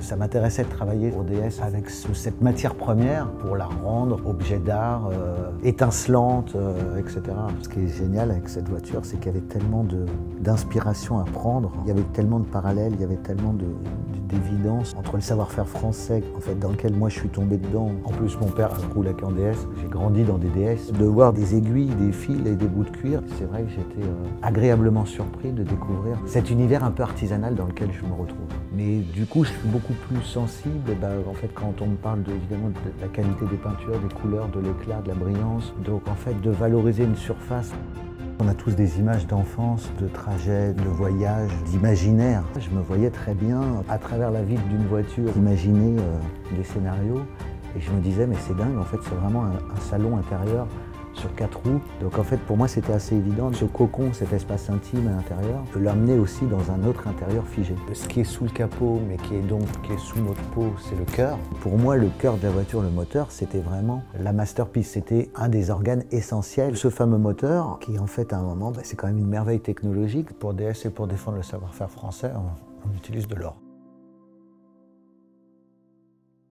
Ça m'intéressait de travailler pour DS avec cette matière première pour la rendre objet d'art, étincelante, etc. Ce qui est génial avec cette voiture, c'est qu'il y avait tellement d'inspiration à prendre, il y avait tellement de parallèles, il y avait tellement d'évidence entre le savoir-faire français en fait, dans lequel moi je suis tombé dedans. En plus mon père roulait qu'en DS, j'ai grandi dans des DS. De voir des aiguilles, des fils et des bouts de cuir, c'est vrai que j'étais agréablement surpris de découvrir cet univers un peu artisanal dans lequel je me retrouve. Mais du coup je suis beaucoup plus sensible en fait, quand on me parle évidemment de la qualité des peintures, des couleurs, de l'éclat, de la brillance. Donc en fait de valoriser une surface. On a tous des images d'enfance, de trajets, de voyages, d'imaginaire. Je me voyais très bien, à travers la vitre d'une voiture, imaginer des scénarios. Et je me disais, mais c'est dingue, en fait, c'est vraiment un salon intérieur sur 4 roues. Donc en fait, pour moi, c'était assez évident. Ce cocon, cet espace intime à l'intérieur, on peut l'amener aussi dans un autre intérieur figé. Ce qui est sous le capot, mais qui est sous notre peau, c'est le cœur. Pour moi, le cœur de la voiture, le moteur, c'était vraiment la masterpiece. C'était un des organes essentiels. Ce fameux moteur, qui en fait, à un moment, c'est quand même une merveille technologique. Pour DS et pour défendre le savoir-faire français, on utilise de l'or.